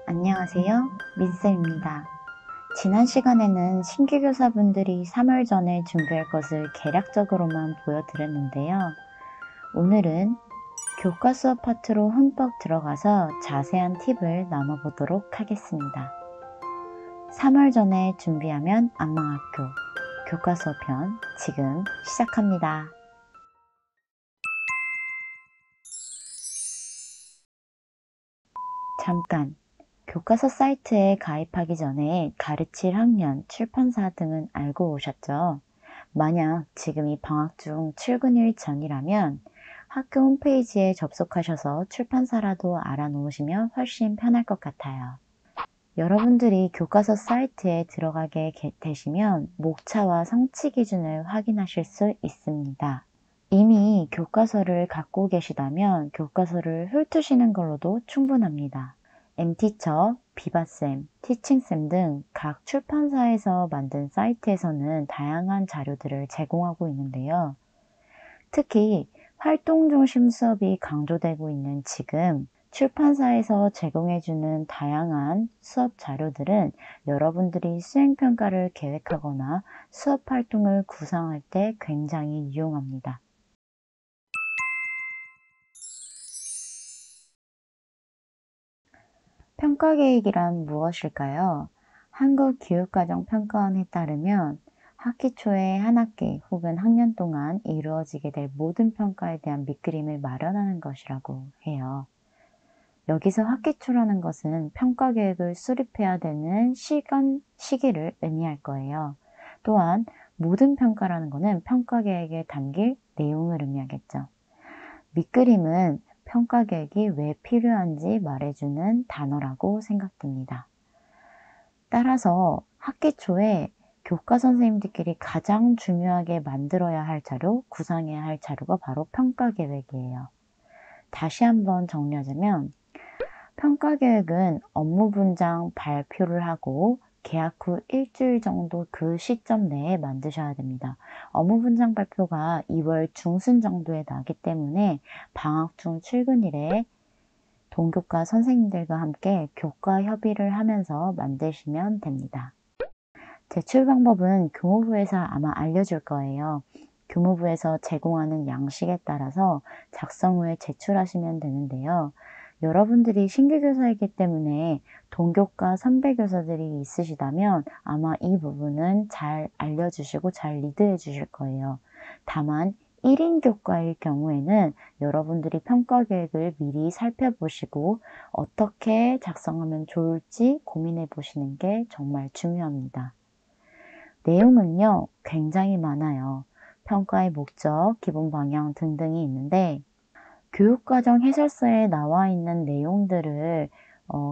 안녕하세요. 민쌤입니다. 지난 시간에는 신규 교사분들이 3월 전에 준비할 것을 개략적으로만 보여드렸는데요. 오늘은 교과 수업 파트로 흠뻑 들어가서 자세한 팁을 나눠보도록 하겠습니다. 3월 전에 준비하면 안망학교 교과 수업 편 지금 시작합니다. 잠깐! 교과서 사이트에 가입하기 전에 가르칠 학년, 출판사 등은 알고 오셨죠? 만약 지금이 방학 중 출근일 전이라면 학교 홈페이지에 접속하셔서 출판사라도 알아놓으시면 훨씬 편할 것 같아요. 여러분들이 교과서 사이트에 들어가게 되시면 목차와 성취 기준을 확인하실 수 있습니다. 이미 교과서를 갖고 계시다면 교과서를 훑으시는 걸로도 충분합니다. MT처, 비바쌤, 티칭쌤 등 각 출판사에서 만든 사이트에서는 다양한 자료들을 제공하고 있는데요. 특히 활동중심 수업이 강조되고 있는 지금 출판사에서 제공해주는 다양한 수업 자료들은 여러분들이 수행평가를 계획하거나 수업 활동을 구상할 때 굉장히 유용합니다. 평가계획이란 무엇일까요? 한국교육과정평가원에 따르면 학기 초에 한 학기 혹은 학년 동안 이루어지게 될 모든 평가에 대한 밑그림을 마련하는 것이라고 해요. 여기서 학기 초라는 것은 평가계획을 수립해야 되는 시기를 의미할 거예요. 또한 모든 평가라는 것은 평가계획에 담길 내용을 의미하겠죠. 밑그림은 평가계획이 왜 필요한지 말해주는 단어라고 생각됩니다. 따라서 학기 초에 교과 선생님들끼리 가장 중요하게 만들어야 할 자료, 구상해야 할 자료가 바로 평가계획이에요. 다시 한번 정리하자면 평가계획은 업무 분장 발표를 하고 개학 후 일주일 정도 그 시점 내에 만드셔야 됩니다. 업무 분장 발표가 2월 중순 정도에 나기 때문에 방학 중 출근일에 동교과 선생님들과 함께 교과 협의를 하면서 만드시면 됩니다. 제출 방법은 교무부에서 아마 알려줄 거예요. 교무부에서 제공하는 양식에 따라서 작성 후에 제출하시면 되는데요. 여러분들이 신규 교사이기 때문에 동교과 선배 교사들이 있으시다면 아마 이 부분은 잘 알려주시고 잘 리드해 주실 거예요. 다만 1인 교과일 경우에는 여러분들이 평가 계획을 미리 살펴보시고 어떻게 작성하면 좋을지 고민해 보시는 게 정말 중요합니다. 내용은요, 굉장히 많아요. 평가의 목적, 기본 방향 등등이 있는데 교육과정 해설서에 나와 있는 내용들을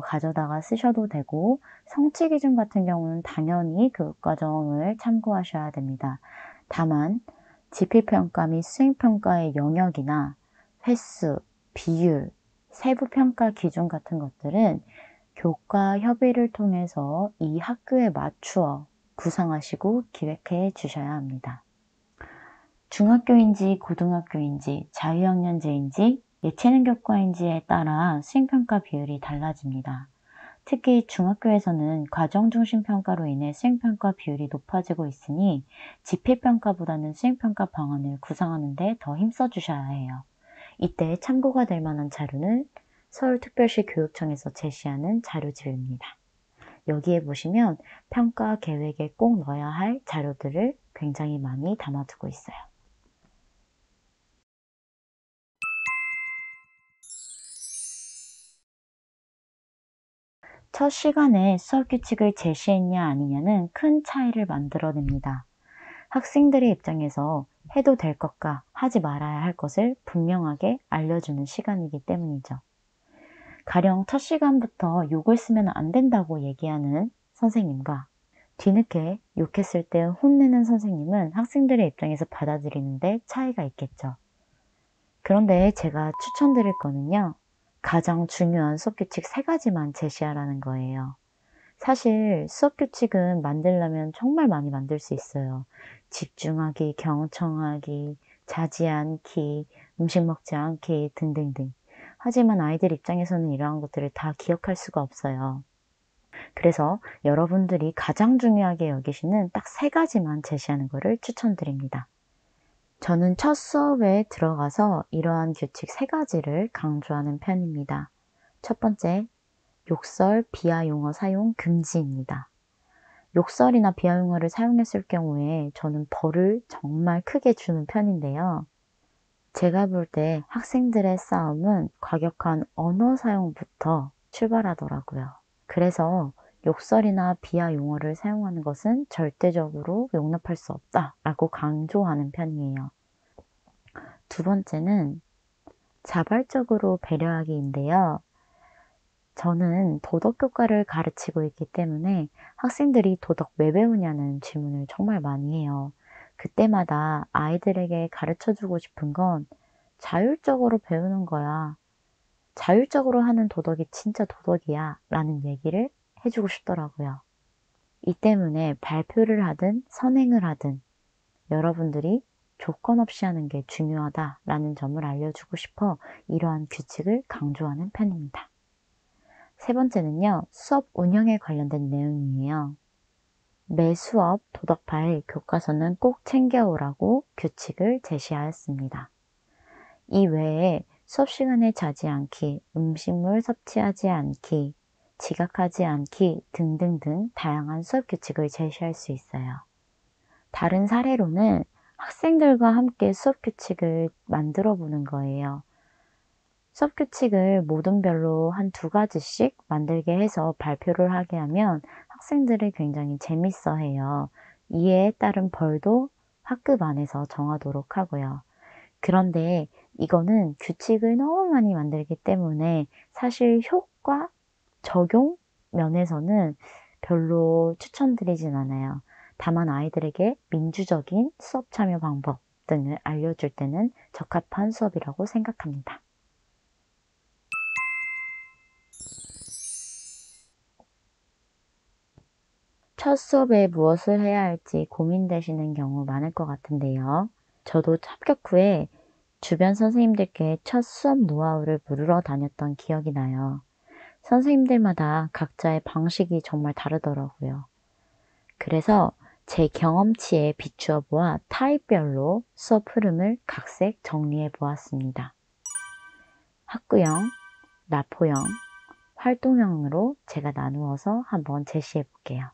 가져다가 쓰셔도 되고 성취 기준 같은 경우는 당연히 교육과정을 참고하셔야 됩니다. 다만 지필평가 및 수행평가의 영역이나 횟수, 비율, 세부평가 기준 같은 것들은 교과 협의를 통해서 이 학교에 맞추어 구상하시고 기획해 주셔야 합니다. 중학교인지 고등학교인지 자유학년제인지 예체능 교과인지에 따라 수행평가 비율이 달라집니다. 특히 중학교에서는 과정중심평가로 인해 수행평가 비율이 높아지고 있으니 지필평가보다는 수행평가 방안을 구상하는 데 더 힘써 주셔야 해요. 이때 참고가 될 만한 자료는 서울특별시 교육청에서 제시하는 자료집입니다. 여기에 보시면 평가 계획에 꼭 넣어야 할 자료들을 굉장히 많이 담아두고 있어요. 첫 시간에 수업 규칙을 제시했냐 아니냐는 큰 차이를 만들어냅니다. 학생들의 입장에서 해도 될 것과 하지 말아야 할 것을 분명하게 알려주는 시간이기 때문이죠. 가령 첫 시간부터 욕을 쓰면 안 된다고 얘기하는 선생님과 뒤늦게 욕했을 때 혼내는 선생님은 학생들의 입장에서 받아들이는데 차이가 있겠죠. 그런데 제가 추천드릴 거는요. 가장 중요한 수업규칙 3가지만 제시하라는 거예요. 사실 수업규칙은 만들려면 정말 많이 만들 수 있어요. 집중하기, 경청하기, 자지 않기, 음식 먹지 않기 등등등. 하지만 아이들 입장에서는 이러한 것들을 다 기억할 수가 없어요. 그래서 여러분들이 가장 중요하게 여기시는 딱 3가지만 제시하는 것을 추천드립니다. 저는 첫 수업에 들어가서 이러한 규칙 3가지를 강조하는 편입니다. 첫 번째, 욕설, 비하 용어 사용 금지입니다. 욕설이나 비하 용어를 사용했을 경우에 저는 벌을 정말 크게 주는 편인데요. 제가 볼 때 학생들의 싸움은 과격한 언어 사용부터 출발하더라고요. 그래서 욕설이나 비하 용어를 사용하는 것은 절대적으로 용납할 수 없다라고 강조하는 편이에요. 두 번째는 자발적으로 배려하기인데요. 저는 도덕교과를 가르치고 있기 때문에 학생들이 도덕 왜 배우냐는 질문을 정말 많이 해요. 그때마다 아이들에게 가르쳐주고 싶은 건 자율적으로 배우는 거야. 자율적으로 하는 도덕이 진짜 도덕이야 라는 얘기를 해주고 싶더라고요. 이 때문에 발표를 하든 선행을 하든 여러분들이 조건 없이 하는 게 중요하다라는 점을 알려주고 싶어 이러한 규칙을 강조하는 편입니다. 세 번째는요, 수업 운영에 관련된 내용이에요. 매 수업 도덕 파일 교과서는 꼭 챙겨오라고 규칙을 제시하였습니다. 이 외에 수업 시간에 자지 않기, 음식물 섭취하지 않기, 지각하지 않기 등등등 다양한 수업 규칙을 제시할 수 있어요. 다른 사례로는 학생들과 함께 수업 규칙을 만들어 보는 거예요. 수업 규칙을 모든 별로 한 2가지씩 만들게 해서 발표를 하게 하면 학생들이 굉장히 재밌어 해요. 이에 따른 벌도 학급 안에서 정하도록 하고요. 그런데 이거는 규칙을 너무 많이 만들기 때문에 사실 효과, 적용 면에서는 별로 추천드리진 않아요. 다만 아이들에게 민주적인 수업 참여 방법 등을 알려줄 때는 적합한 수업이라고 생각합니다. 첫 수업에 무엇을 해야 할지 고민되시는 경우 많을 것 같은데요. 저도 합격 후에 주변 선생님들께 첫 수업 노하우를 물으러 다녔던 기억이 나요. 선생님들마다 각자의 방식이 정말 다르더라고요. 그래서 제 경험치에 비추어 보아 타입별로 수업 흐름을 각색 정리해 보았습니다. 학구형, 라포형, 활동형으로 제가 나누어서 한번 제시해 볼게요.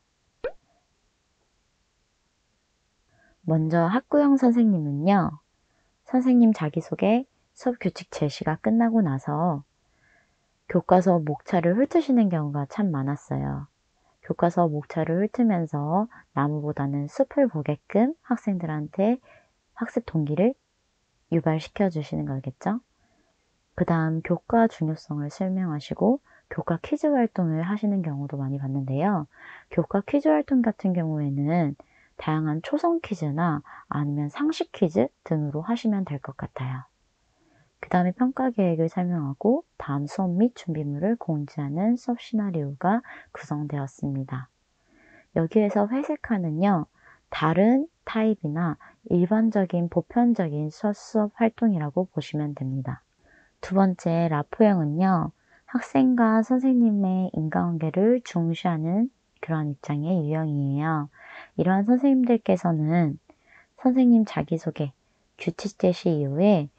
먼저 학구형 선생님은요. 선생님 자기소개, 수업 규칙 제시가 끝나고 나서 교과서 목차를 훑으시는 경우가 참 많았어요. 교과서 목차를 훑으면서 나무보다는 숲을 보게끔 학생들한테 학습 동기를 유발시켜 주시는 거겠죠. 그 다음 교과 중요성을 설명하시고 교과 퀴즈 활동을 하시는 경우도 많이 봤는데요. 교과 퀴즈 활동 같은 경우에는 다양한 초성 퀴즈나 아니면 상식 퀴즈 등으로 하시면 될 것 같아요. 그 다음에 평가 계획을 설명하고 다음 수업 및 준비물을 공지하는 수업 시나리오가 구성되었습니다. 여기에서 회색칸은요, 다른 타입이나 일반적인 보편적인 수업 활동이라고 보시면 됩니다. 두 번째 라포형은요, 학생과 선생님의 인간관계를 중시하는 그런 입장의 유형이에요. 이러한 선생님들께서는 선생님 자기소개, 규칙 제시 이후에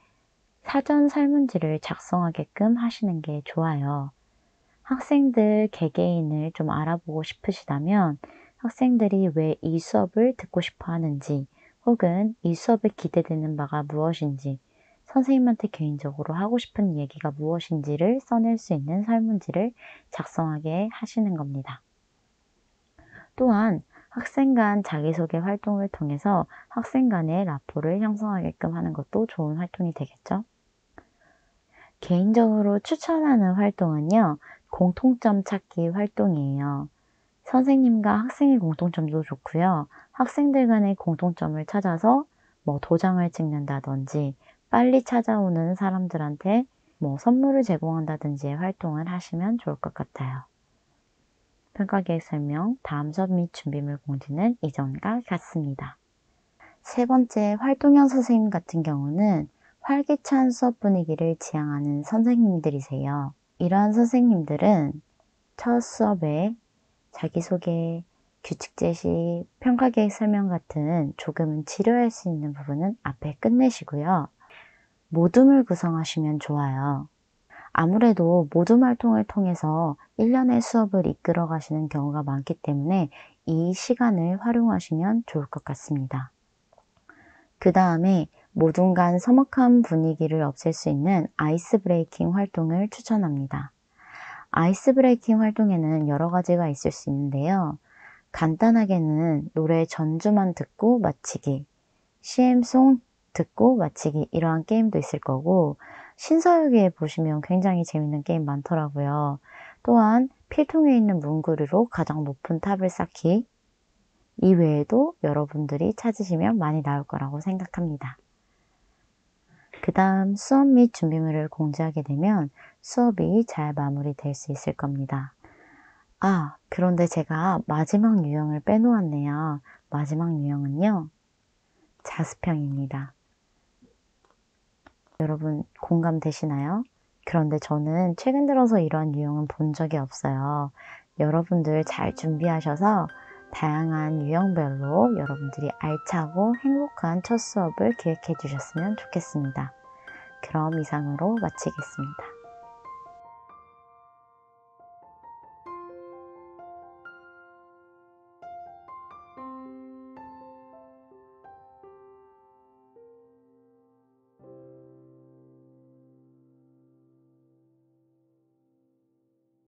사전 설문지를 작성하게끔 하시는 게 좋아요. 학생들 개개인을 좀 알아보고 싶으시다면 학생들이 왜 이 수업을 듣고 싶어 하는지 혹은 이 수업에 기대되는 바가 무엇인지 선생님한테 개인적으로 하고 싶은 얘기가 무엇인지를 써낼 수 있는 설문지를 작성하게 하시는 겁니다. 또한 학생 간 자기소개 활동을 통해서 학생 간의 라포를 형성하게끔 하는 것도 좋은 활동이 되겠죠. 개인적으로 추천하는 활동은요, 공통점 찾기 활동이에요. 선생님과 학생의 공통점도 좋고요. 학생들 간의 공통점을 찾아서 도장을 찍는다든지 빨리 찾아오는 사람들한테 선물을 제공한다든지의 활동을 하시면 좋을 것 같아요. 평가계획 설명, 다음 수업 및 준비물 공지는 이전과 같습니다. 세 번째 활동형 선생님 같은 경우는 활기찬 수업 분위기를 지향하는 선생님들이세요. 이러한 선생님들은 첫 수업에 자기소개, 규칙 제시, 평가 계획 설명 같은 조금은 지루할 수 있는 부분은 앞에 끝내시고요. 모둠을 구성하시면 좋아요. 아무래도 모둠 활동을 통해서 1년의 수업을 이끌어 가시는 경우가 많기 때문에 이 시간을 활용하시면 좋을 것 같습니다. 그 다음에 모둠 간 서먹한 분위기를 없앨 수 있는 아이스 브레이킹 활동을 추천합니다. 아이스 브레이킹 활동에는 여러 가지가 있을 수 있는데요. 간단하게는 노래 전주만 듣고 마치기, CM송 듣고 마치기 이러한 게임도 있을 거고, 신서유기에 보시면 굉장히 재밌는 게임 많더라고요. 또한 필통에 있는 문구류로 가장 높은 탑을 쌓기, 이외에도 여러분들이 찾으시면 많이 나올 거라고 생각합니다. 그 다음 수업 및 준비물을 공지하게 되면 수업이 잘 마무리될 수 있을 겁니다. 그런데 제가 마지막 유형을 빼놓았네요. 마지막 유형은요, 자습형입니다. 여러분 공감되시나요? 그런데 저는 최근 들어서 이러한 유형은 본 적이 없어요. 여러분들 잘 준비하셔서 다양한 유형별로 여러분들이 알차고 행복한 첫 수업을 기획해 주셨으면 좋겠습니다. 그럼 이상으로 마치겠습니다.